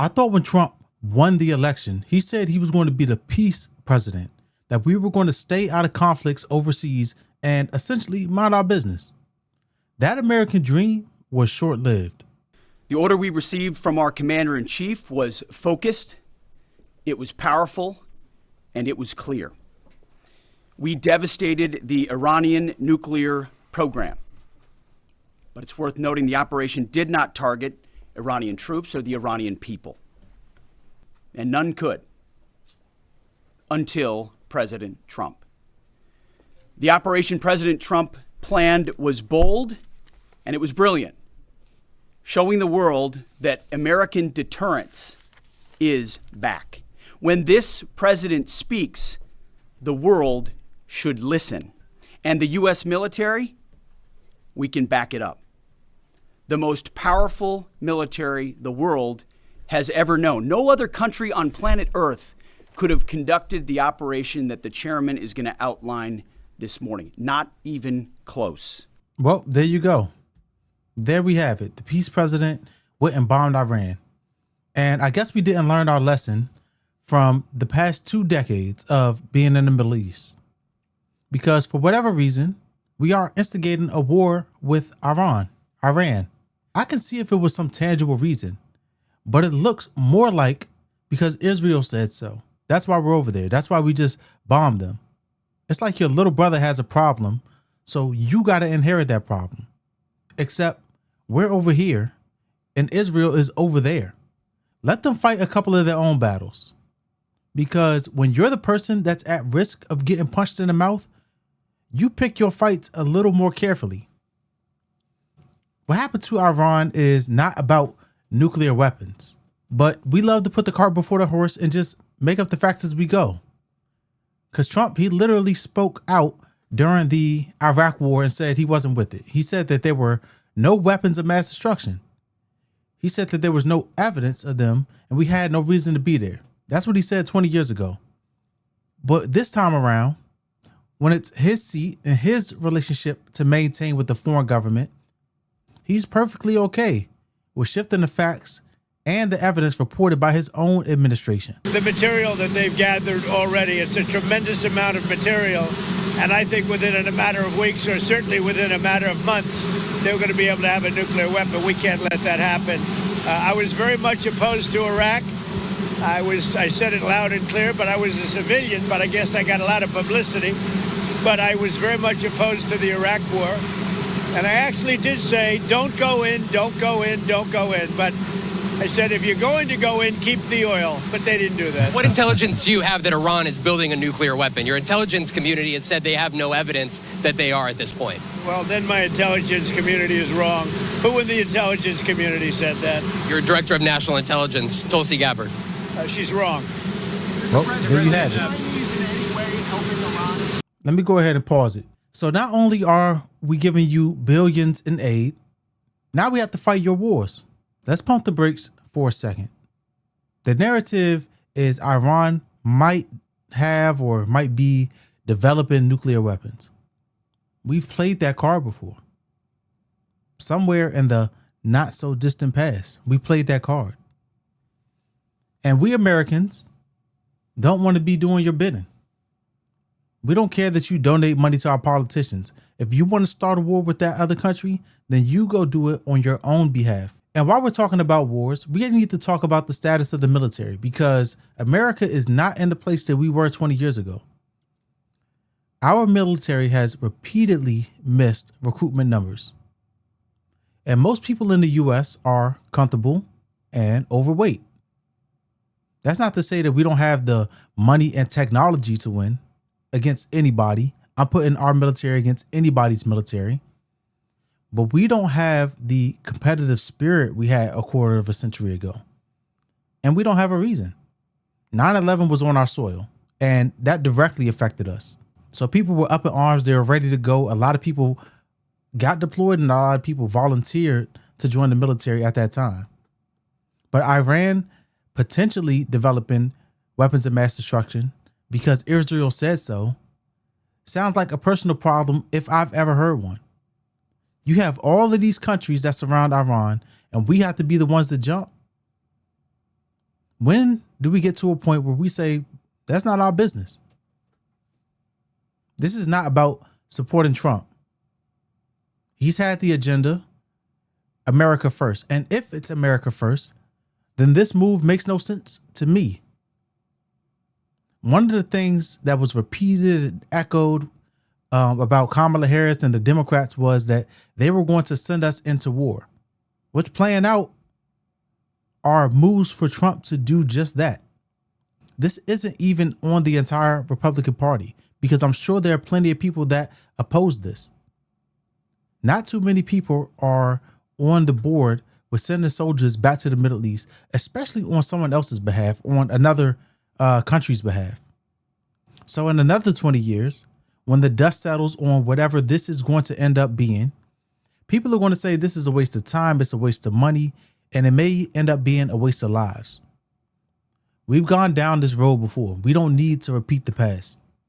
I thought when Trump won the election, he said he was going to be the peace president, that we were going to stay out of conflicts overseas and essentially mind our business. That American dream was short-lived. The order we received from our commander-in-chief was focused, it was powerful, and it was clear. We devastated the Iranian nuclear program. But it's worth noting the operation did not target Iranian troops or the Iranian people. And none could until President Trump. The operation President Trump planned was bold and it was brilliant, showing the world that American deterrence is back. When this president speaks, the world should listen. And the U.S. military, we can back it up. The most powerful military the world has ever known. No other country on planet Earth could have conducted the operation that the chairman is going to outline this morning. Not even close. Well, there you go. There we have it. The peace president went and bombed Iran. And I guess we didn't learn our lesson from the past 2 decades of being in the Middle East. Because for whatever reason, we are instigating a war with Iran. I can see if it was some tangible reason, but it looks more like because Israel said so. That's why we're over there. That's why we just bombed them. It's like your little brother has a problem, so you got to inherit that problem. Except we're over here and Israel is over there. Let them fight a couple of their own battles. Because when you're the person that's at risk of getting punched in the mouth, you pick your fights a little more carefully. What happened to Iran is not about nuclear weapons, but we love to put the cart before the horse and just make up the facts as we go. Because Trump, he literally spoke out during the Iraq war and said he wasn't with it. He said that there were no weapons of mass destruction. He said that there was no evidence of them and we had no reason to be there. That's what he said 20 years ago. But this time around, when it's his seat and his relationship to maintain with the foreign government, he's perfectly okay with shifting the facts and the evidence reported by his own administration. The material that they've gathered already, it's a tremendous amount of material. And I think within a matter of weeks, or certainly within a matter of months, they're going to be able to have a nuclear weapon. We can't let that happen. I was very much opposed to Iraq. I said it loud and clear, but I was a civilian, but I guess I got a lot of publicity. But I was very much opposed to the Iraq war. And I actually did say, don't go in, don't go in, don't go in. But I said, if you're going to go in, keep the oil. But they didn't do that. What intelligence do you have that Iran is building a nuclear weapon? Your intelligence community has said they have no evidence that they are at this point. Well, then my intelligence community is wrong. Who in the intelligence community said that? Your director of national intelligence, Tulsi Gabbard. She's wrong. Well, there you have it. Let me go ahead and pause it. So not only are we giving you billions in aid, now we have to fight your wars. Let's pump the brakes for a second. The narrative is Iran might have or might be developing nuclear weapons. We've played that card before. Somewhere in the not so distant past, we played that card. And we Americans don't want to be doing your bidding. We don't care that you donate money to our politicians. If you want to start a war with that other country, then you go do it on your own behalf. And while we're talking about wars, we need to talk about the status of the military, because America is not in the place that we were 20 years ago. Our military has repeatedly missed recruitment numbers. And most people in the U.S. are comfortable and overweight. That's not to say that we don't have the money and technology to win against anybody. I'm putting our military against anybody's military. But we don't have the competitive spirit we had a quarter of a century ago. And we don't have a reason. 9/11 was on our soil, and that directly affected us. So people were up in arms. They were ready to go. A lot of people got deployed and a lot of people volunteered to join the military at that time. But Iran potentially developing weapons of mass destruction because Israel said so sounds like a personal problem if I've ever heard one. You have all of these countries that surround Iran, and we have to be the ones that jump. When do we get to a point where we say that's not our business? This is not about supporting Trump. He's had the agenda, America first. And if it's America first, then this move makes no sense to me. One of the things that was repeated and echoed about Kamala Harris and the Democrats was that they were going to send us into war. What's playing out are moves for Trump to do just that. This isn't even on the entire Republican Party, because I'm sure there are plenty of people that oppose this. Not too many people are on the board with sending soldiers back to the Middle East, especially on someone else's behalf, on another country's behalf. So in another 20 years, when the dust settles on whatever this is going to end up being, people are going to say this is a waste of time, it's a waste of money, and it may end up being a waste of lives. We've gone down this road before. We don't need to repeat the past.